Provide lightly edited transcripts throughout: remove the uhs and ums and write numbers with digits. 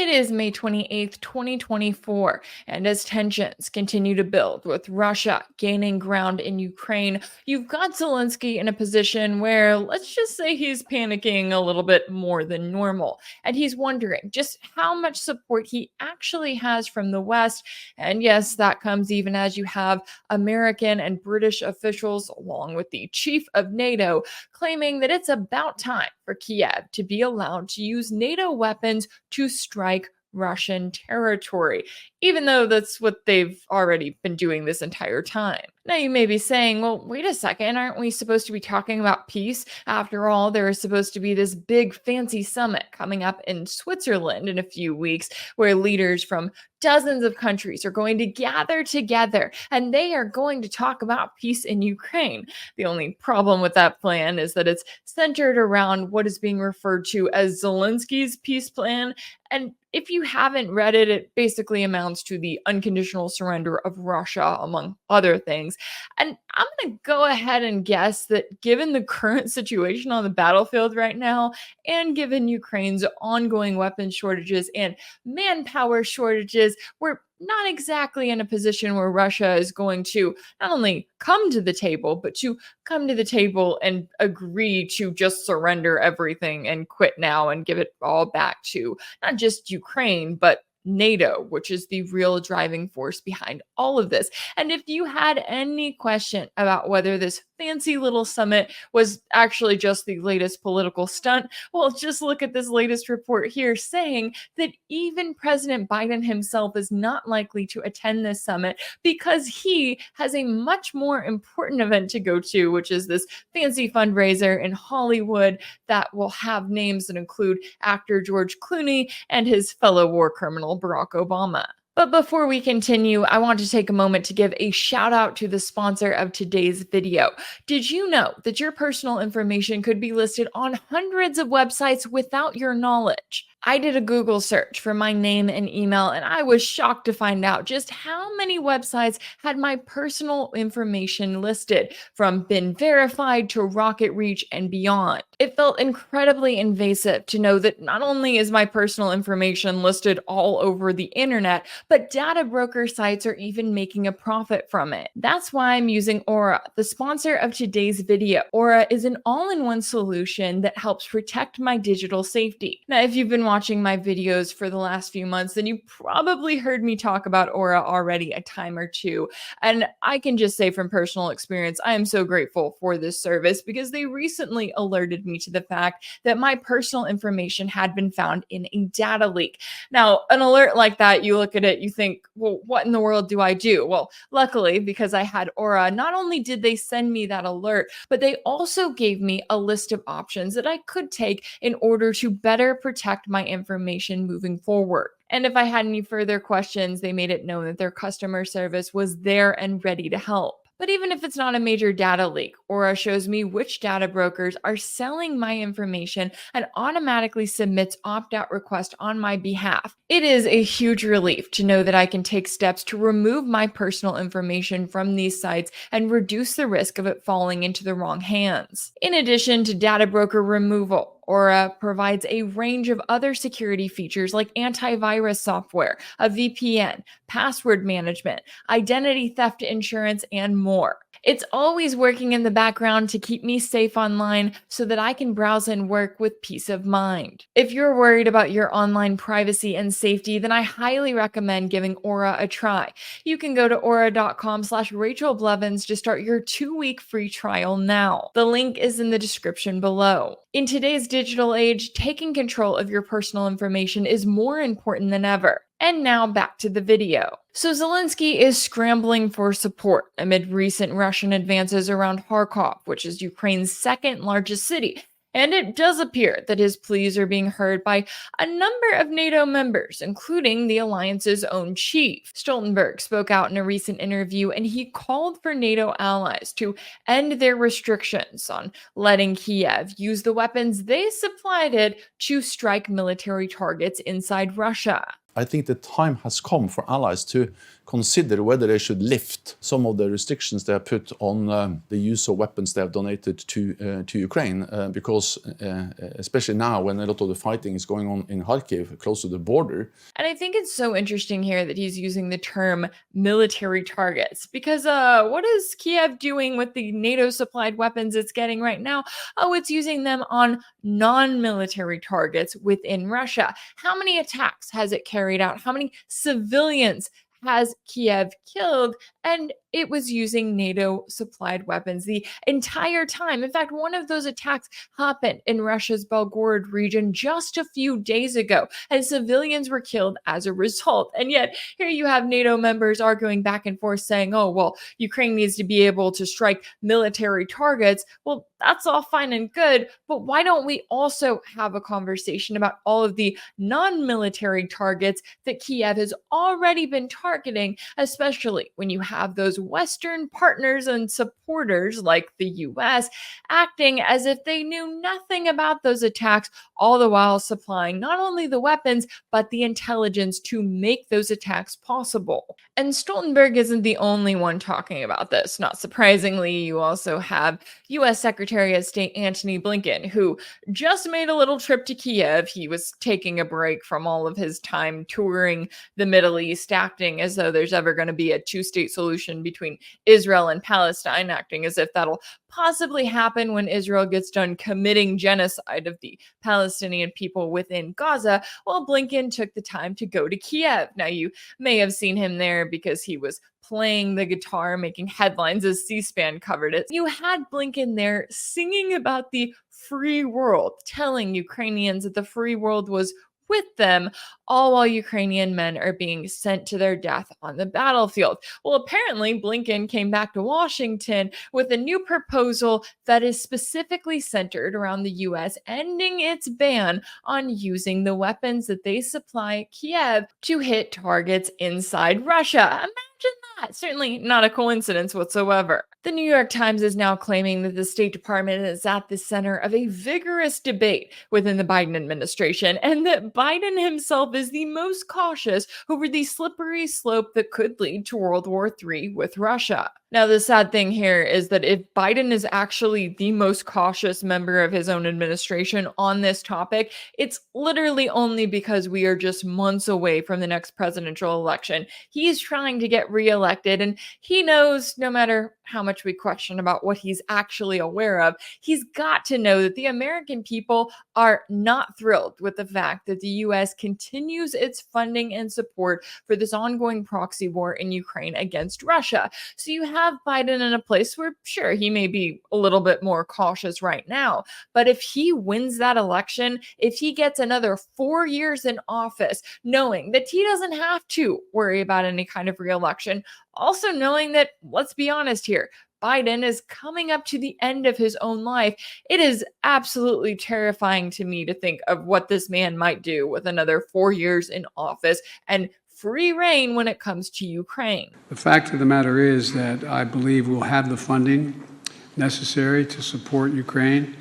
It is May 28th, 2024, and as tensions continue to build with Russia gaining ground in Ukraine, you've got Zelensky in a position where, let's just say, he's panicking a little bit more than normal. And he's wondering just how much support he actually has from the West. And yes, that comes even as you have American and British officials, along with the chief of NATO, claiming that it's about time for Kiev to be allowed to use NATO weapons to strike Russian territory, even though that's what they've already been doing this entire time. Now, you may be saying, well, wait a second, aren't we supposed to be talking about peace? After all, there is supposed to be this big fancy summit coming up in Switzerland in a few weeks where leaders from dozens of countries are going to gather together and they are going to talk about peace in Ukraine. The only problem with that plan is that it's centered around what is being referred to as Zelensky's peace plan. And if you haven't read it, it basically amounts to the unconditional surrender of Russia, among other things. And I'm going to go ahead and guess that given the current situation on the battlefield right now, and given Ukraine's ongoing weapons shortages and manpower shortages, we're not exactly in a position where Russia is going to not only come to the table, but to come to the table and agree to just surrender everything and quit now and give it all back to not just Ukraine, but NATO, which is the real driving force behind all of this. And if you had any question about whether this fancy little summit was actually just the latest political stunt, well, just look at this latest report here saying that even President Biden himself is not likely to attend this summit because he has a much more important event to go to, which is this fancy fundraiser in Hollywood that will have names that include actor George Clooney and his fellow war criminal Barack Obama. But before we continue, I want to take a moment to give a shout out to the sponsor of today's video. Did you know that your personal information could be listed on hundreds of websites without your knowledge? I did a Google search for my name and email, and I was shocked to find out just how many websites had my personal information listed, from Been Verified to Rocket Reach and beyond. It felt incredibly invasive to know that not only is my personal information listed all over the internet, but data broker sites are even making a profit from it. That's why I'm using Aura, the sponsor of today's video. Aura is an all-in-one solution that helps protect my digital safety. Now, if you've been watching my videos for the last few months, then you probably heard me talk about Aura already a time or two. And I can just say from personal experience, I am so grateful for this service because they recently alerted me to the fact that my personal information had been found in a data leak. Now, an alert like that, you look at it, you think, well, what in the world do I do? Well, luckily, because I had Aura, not only did they send me that alert, but they also gave me a list of options that I could take in order to better protect my information moving forward. And if I had any further questions, they made it known that their customer service was there and ready to help. But even if it's not a major data leak, Aura shows me which data brokers are selling my information and automatically submits opt-out requests on my behalf. It is a huge relief to know that I can take steps to remove my personal information from these sites and reduce the risk of it falling into the wrong hands. In addition to data broker removal, Aura provides a range of other security features like antivirus software, a VPN, password management, identity theft insurance, and more. It's always working in the background to keep me safe online so that I can browse and work with peace of mind. If you're worried about your online privacy and safety, then I highly recommend giving Aura a try. You can go to aura.com/Rachel Blevins to start your 2-week free trial now. The link is in the description below. In today's digital age, taking control of your personal information is more important than ever. And now back to the video. So Zelensky is scrambling for support amid recent Russian advances around Kharkov, which is Ukraine's second largest city. And it does appear that his pleas are being heard by a number of NATO members, including the alliance's own chief. Stoltenberg spoke out in a recent interview and he called for NATO allies to end their restrictions on letting Kiev use the weapons they supplied it to strike military targets inside Russia. I think the time has come for allies to consider whether they should lift some of the restrictions they have put on the use of weapons they have donated to Ukraine, because especially now when a lot of the fighting is going on in Kharkiv, close to the border. And I think it's so interesting here that he's using the term military targets because what is Kiev doing with the NATO supplied weapons it's getting right now? Oh, it's using them on non military targets within Russia. How many attacks has it carried out? How many civilians has Kiev killed? And it was using NATO supplied weapons the entire time. In fact, one of those attacks happened in Russia's Belgorod region just a few days ago, and civilians were killed as a result. And yet, here you have NATO members arguing back and forth saying, oh, well, Ukraine needs to be able to strike military targets. Well, that's all fine and good, but why don't we also have a conversation about all of the non military targets that Kiev has already been targeting, especially when you have those Western partners and supporters like the US acting as if they knew nothing about those attacks, all the while supplying not only the weapons, but the intelligence to make those attacks possible. And Stoltenberg isn't the only one talking about this. Not surprisingly, you also have US Secretary of State Antony Blinken, who just made a little trip to Kiev. He was taking a break from all of his time touring the Middle East, acting as though there's ever going to be a two-state solution between Israel and Palestine, acting as if that'll possibly happen when Israel gets done committing genocide of the Palestinian people within Gaza. Well, Blinken took the time to go to Kiev. Now, you may have seen him there because he was playing the guitar, making headlines as C-SPAN covered it. You had Blinken there singing about the free world, telling Ukrainians that the free world was with them, all while Ukrainian men are being sent to their death on the battlefield. Well, apparently, Blinken came back to Washington with a new proposal that is specifically centered around the US ending its ban on using the weapons that they supply Kiev to hit targets inside Russia. Imagine that. Certainly not a coincidence whatsoever. The New York Times is now claiming that the State Department is at the center of a vigorous debate within the Biden administration, and that Biden himself is the most cautious over the slippery slope that could lead to World War III with Russia. Now, the sad thing here is that if Biden is actually the most cautious member of his own administration on this topic, it's literally only because we are just months away from the next presidential election. He's trying to get reelected, and he knows no matter how much we question about what he's actually aware of, he's got to know that the American people are not thrilled with the fact that the US continues its funding and support for this ongoing proxy war in Ukraine against Russia. So you have Biden in a place where, sure, he may be a little bit more cautious right now, but if he wins that election, if he gets another 4 years in office, knowing that he doesn't have to worry about any kind of reelection, also knowing that, let's be honest here, Biden is coming up to the end of his own life, it is absolutely terrifying to me to think of what this man might do with another 4 years in office and free reign when it comes to Ukraine. The fact of the matter is that I believe we'll have the funding necessary to support Ukraine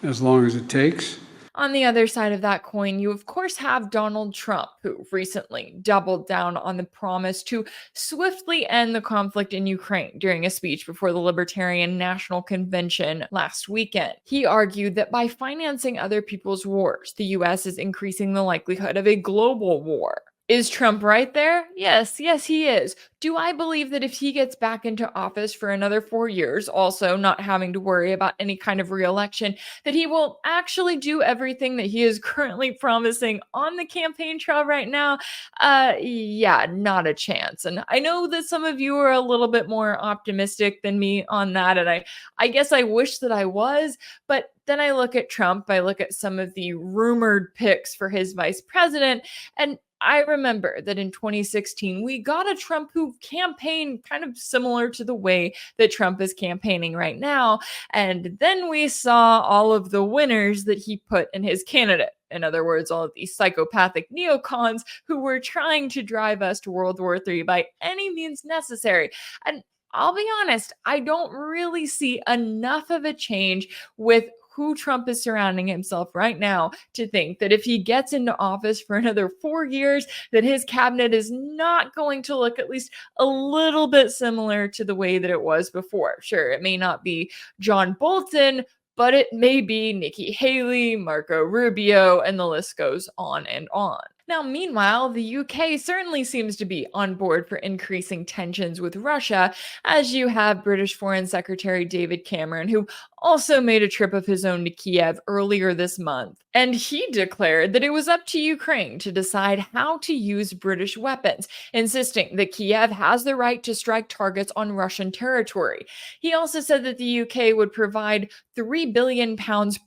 as long as it takes. On the other side of that coin, you of course have Donald Trump, who recently doubled down on the promise to swiftly end the conflict in Ukraine during a speech before the Libertarian National Convention last weekend. He argued that by financing other people's wars, the US is increasing the likelihood of a global war. Is Trump right there? Yes, he is. Do I believe that if he gets back into office for another 4 years, also not having to worry about any kind of reelection, that he will actually do everything that he is currently promising on the campaign trail right now? Yeah, not a chance. And I know that some of you are a little bit more optimistic than me on that, and I guess I wish that I was, but then I look at Trump, I look at some of the rumored picks for his vice president, and I remember that in 2016, we got a Trump who campaigned kind of similar to the way that Trump is campaigning right now. And then we saw all of the winners that he put in his candidate. In other words, all of these psychopathic neocons who were trying to drive us to World War III by any means necessary. And I'll be honest, I don't really see enough of a change with who Trump is surrounding himself right now to think that if he gets into office for another 4 years, that his cabinet is not going to look at least a little bit similar to the way that it was before. Sure, it may not be John Bolton, but it may be Nikki Haley, Marco Rubio, and the list goes on and on. Now, meanwhile, the UK certainly seems to be on board for increasing tensions with Russia, as you have British Foreign Secretary David Cameron, who also made a trip of his own to Kiev earlier this month. And he declared that it was up to Ukraine to decide how to use British weapons, insisting that Kiev has the right to strike targets on Russian territory. He also said that the UK would provide £3 billion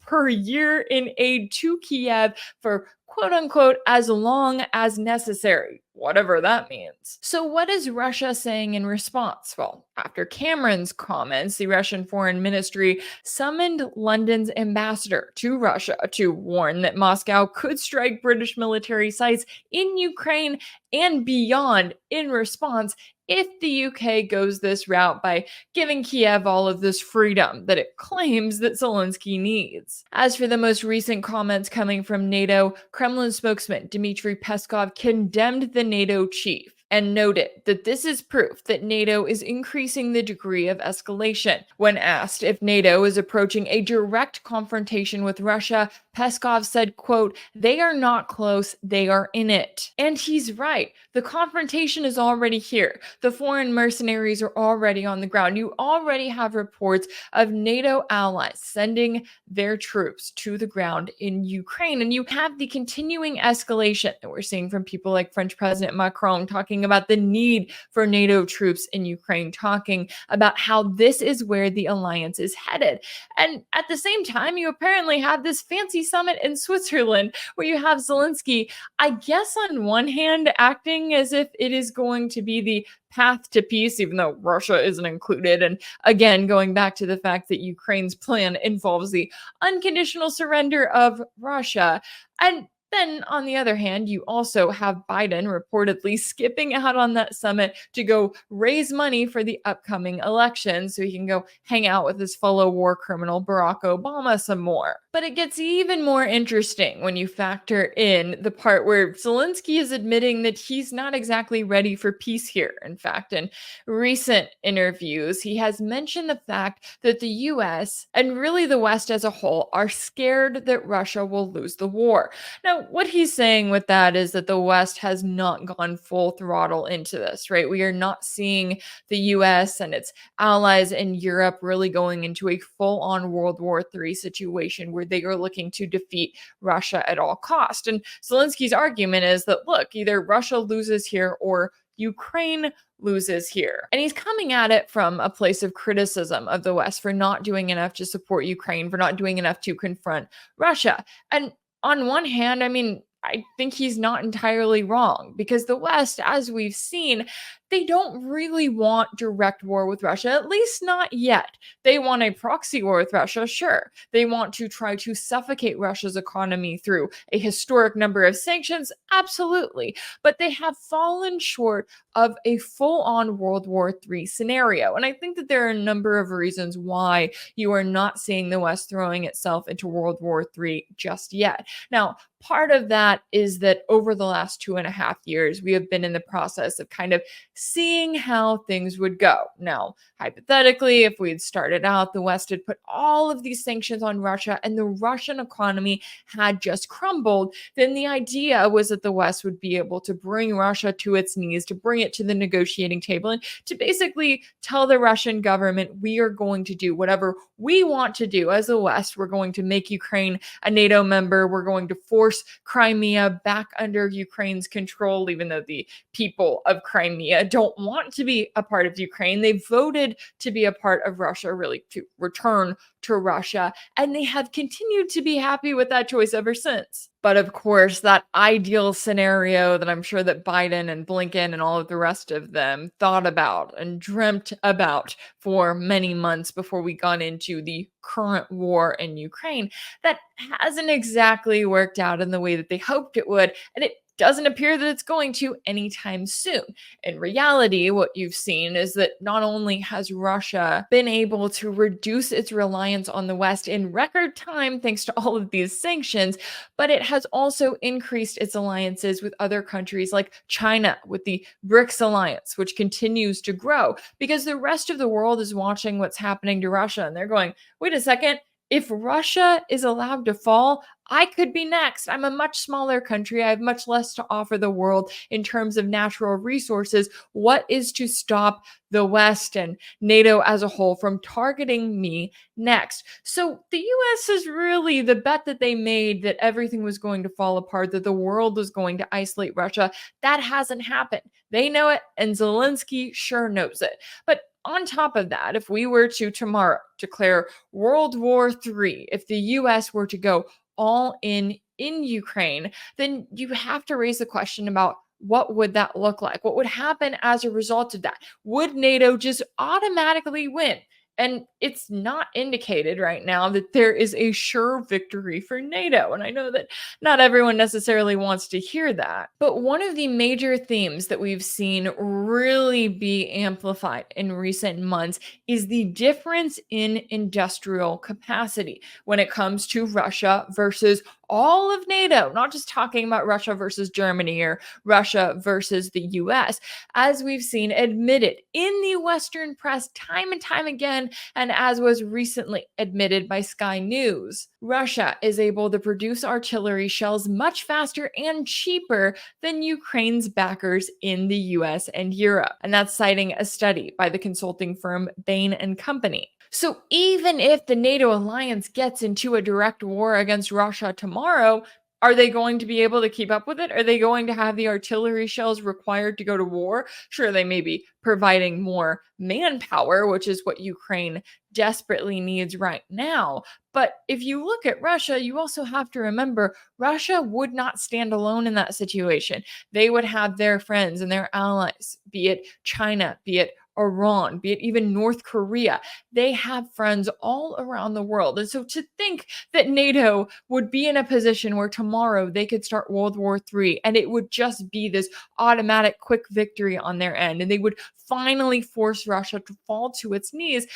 per year in aid to Kiev for quote unquote, as long as necessary, whatever that means. So, what is Russia saying in response? Well, after Cameron's comments, the Russian Foreign Ministry summoned London's ambassador to Russia to warn that Moscow could strike British military sites in Ukraine and beyond in response if the UK goes this route by giving Kiev all of this freedom that it claims that Zelensky needs. As for the most recent comments coming from NATO, Kremlin spokesman Dmitry Peskov condemned the NATO chief and noted that this is proof that NATO is increasing the degree of escalation. When asked if NATO is approaching a direct confrontation with Russia, Peskov said, quote, "They are not close, they are in it." And he's right. The confrontation is already here. The foreign mercenaries are already on the ground. You already have reports of NATO allies sending their troops to the ground in Ukraine. And you have the continuing escalation that we're seeing from people like French President Macron talking about the need for NATO troops in Ukraine, talking about how this is where the alliance is headed. And at the same time, you apparently have this fancy summit in Switzerland where you have Zelensky, I guess on one hand, acting as if it is going to be the path to peace, even though Russia isn't included. And again, going back to the fact that Ukraine's plan involves the unconditional surrender of Russia. And then, on the other hand, you also have Biden reportedly skipping out on that summit to go raise money for the upcoming election so he can go hang out with his fellow war criminal Barack Obama some more. But it gets even more interesting when you factor in the part where Zelensky is admitting that he's not exactly ready for peace here. In fact, in recent interviews, he has mentioned the fact that the US and really the West as a whole are scared that Russia will lose the war. Now, what he's saying with that is that the West has not gone full throttle into this, right? We are not seeing the US and its allies in Europe really going into a full-on World War III situation where they are looking to defeat Russia at all cost. And Zelensky's argument is that, look, either Russia loses here or Ukraine loses here. And he's coming at it from a place of criticism of the West for not doing enough to support Ukraine, for not doing enough to confront Russia. And on one hand, I mean, I think he's not entirely wrong because the West, as we've seen, they don't really want direct war with Russia, at least not yet. They want a proxy war with Russia, sure. They want to try to suffocate Russia's economy through a historic number of sanctions, absolutely. But they have fallen short of a full-on World War III scenario. And I think that there are a number of reasons why you are not seeing the West throwing itself into World War III just yet. Now, part of that is that over the last 2.5 years, we have been in the process of kind of seeing how things would go. Now, hypothetically, if we had started out, the West had put all of these sanctions on Russia and the Russian economy had just crumbled, then the idea was that the West would be able to bring Russia to its knees, to bring it to the negotiating table, and to basically tell the Russian government, we are going to do whatever we want to do as the West. We're going to make Ukraine a NATO member. We're going to force Crimea back under Ukraine's control, even though the people of Crimea don't want to be a part of Ukraine. They voted to be a part of Russia, really to return to Russia, and they have continued to be happy with that choice ever since. But of course, that ideal scenario that I'm sure that Biden and Blinken and all of the rest of them thought about and dreamt about for many months before we got into the current war in Ukraine, that hasn't exactly worked out in the way that they hoped it would. And it doesn't appear that it's going to anytime soon. In reality, what you've seen is that not only has Russia been able to reduce its reliance on the West in record time thanks to all of these sanctions, but it has also increased its alliances with other countries like China, with the BRICS alliance, which continues to grow because the rest of the world is watching what's happening to Russia and they're going, wait a second. If Russia is allowed to fall, I could be next. I'm a much smaller country. I have much less to offer the world in terms of natural resources. What is to stop the West and NATO as a whole from targeting me next? So the US is really the bet that they made that everything was going to fall apart, that the world was going to isolate Russia. That hasn't happened. They know it, and Zelensky sure knows it. But on top of that, if we were to tomorrow declare World War III, if the US were to go all in Ukraine, then you have to raise the question about what would that look like? What would happen as a result of that? Would NATO just automatically win? And it's not indicated right now that there is a sure victory for NATO. And I know that not everyone necessarily wants to hear that. But one of the major themes that we've seen really be amplified in recent months is the difference in industrial capacity when it comes to Russia versus all of NATO, not just talking about Russia versus Germany or Russia versus the US, as we've seen admitted in the Western press time and time again, and as was recently admitted by Sky News. Russia is able to produce artillery shells much faster and cheaper than Ukraine's backers in the US and Europe. And that's citing a study by the consulting firm Bain and Company. So even if the NATO alliance gets into a direct war against Russia tomorrow, are they going to be able to keep up with it? Are they going to have the artillery shells required to go to war? Sure, they may be providing more manpower, which is what Ukraine desperately needs right now. But if you look at Russia, you also have to remember Russia would not stand alone in that situation. They would have their friends and their allies, be it China, be it Iran, be it even North Korea. They have friends all around the world. And so to think that NATO would be in a position where tomorrow they could start World War III and it would just be this automatic quick victory on their end and they would finally force Russia to fall to its knees,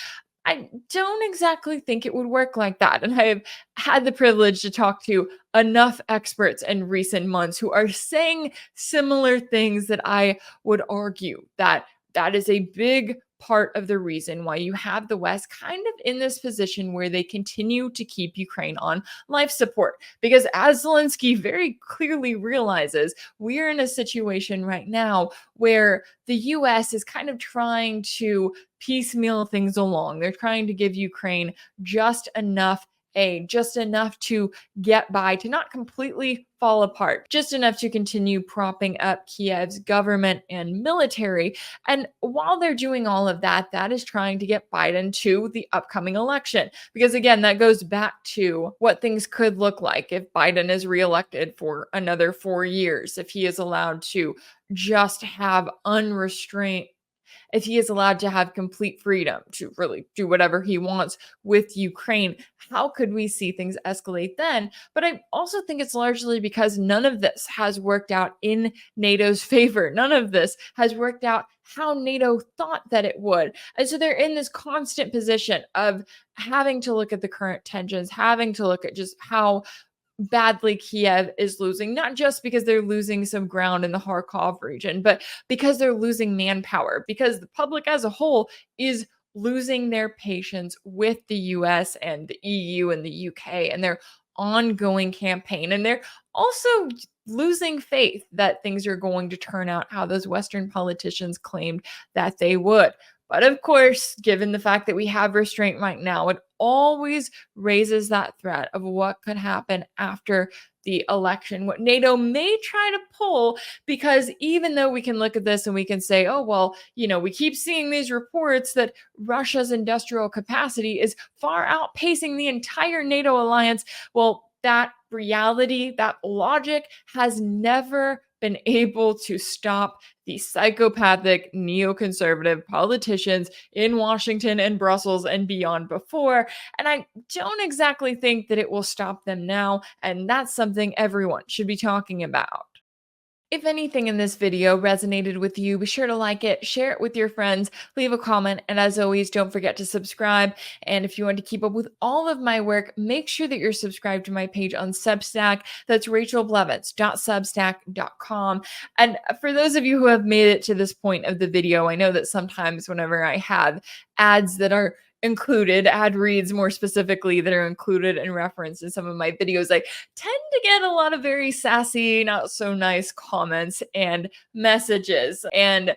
I don't exactly think it would work like that. And I have had the privilege to talk to enough experts in recent months who are saying similar things that I would argue that is a big part of the reason why you have the West kind of in this position where they continue to keep Ukraine on life support. Because as Zelensky very clearly realizes, we're in a situation right now where the US is kind of trying to piecemeal things along. They're trying to give Ukraine just enough aid, just enough to get by, to not completely fall apart, just enough to continue propping up Kiev's government and military. And while they're doing all of that, that is trying to get Biden to the upcoming election. Because again, that goes back to what things could look like if Biden is reelected for another 4 years, if he is allowed to just have unrestrained, if he is allowed to have complete freedom to really do whatever he wants with Ukraine, how could we see things escalate then? But I also think it's largely because none of this has worked out in NATO's favor. None of this has worked out how NATO thought that it would. And so they're in this constant position of having to look at the current tensions, having to look at just how badly Kiev is losing, not just because they're losing some ground in the Kharkov region, but because they're losing manpower, because the public as a whole is losing their patience with the US and the EU and the UK and their ongoing campaign. And they're also losing faith that things are going to turn out how those Western politicians claimed that they would. But of course, given the fact that we have restraint right now, it always raises that threat of what could happen after the election, what NATO may try to pull, because even though we can look at this and we can say, oh, well, we keep seeing these reports that Russia's industrial capacity is far outpacing the entire NATO alliance. Well, that reality, that logic has never been able to stop the psychopathic neoconservative politicians in Washington and Brussels and beyond before. And I don't exactly think that it will stop them now. And that's something everyone should be talking about. If anything in this video resonated with you, be sure to like it, share it with your friends, leave a comment, and as always, don't forget to subscribe. And if you want to keep up with all of my work, make sure that you're subscribed to my page on Substack. That's rachelblevins.substack.com. And for those of you who have made it to this point of the video, I know that sometimes whenever I have ads that are included, ad reads more specifically, that are included and referenced in some of my videos, I tend to get a lot of very sassy, not so nice comments and messages. And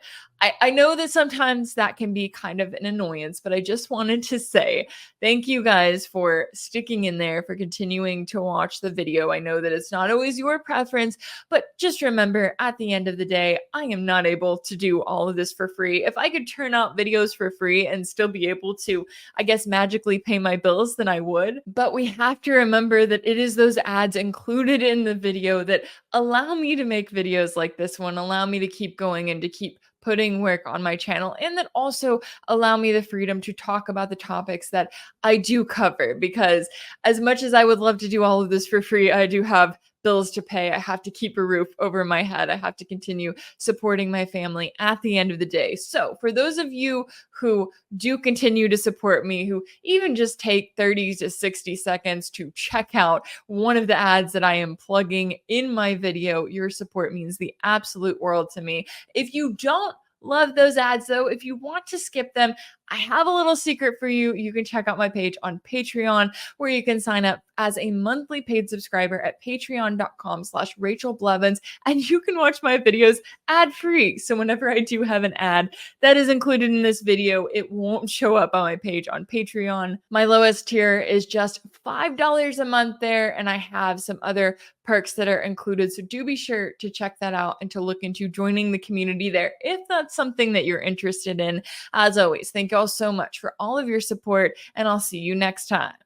I know that sometimes that can be kind of an annoyance, but I just wanted to say thank you guys for sticking in there, for continuing to watch the video. I know that it's not always your preference, but just remember, at the end of the day, I am not able to do all of this for free. If I could turn out videos for free and still be able to, I guess, magically pay my bills, then I would. But we have to remember that it is those ads included in the video that allow me to make videos like this one, allow me to keep going and to keep putting work on my channel, and that also allow me the freedom to talk about the topics that I do cover. Because as much as I would love to do all of this for free, I do have bills to pay. I have to keep a roof over my head. I have to continue supporting my family at the end of the day. So for those of you who do continue to support me, who even just take 30 to 60 seconds to check out one of the ads that I am plugging in my video, your support means the absolute world to me. If you don't love those ads though, if you want to skip them, I have a little secret for you. You can check out my page on Patreon, where you can sign up as a monthly paid subscriber at patreon.com/RachelBlevins, and you can watch my videos ad-free. So whenever I do have an ad that is included in this video, it won't show up on my page on Patreon. My lowest tier is just $5 a month there, and I have some other perks that are included. So do be sure to check that out and to look into joining the community there if that's something that you're interested in. As always, thank you all so much for all of your support, and I'll see you next time.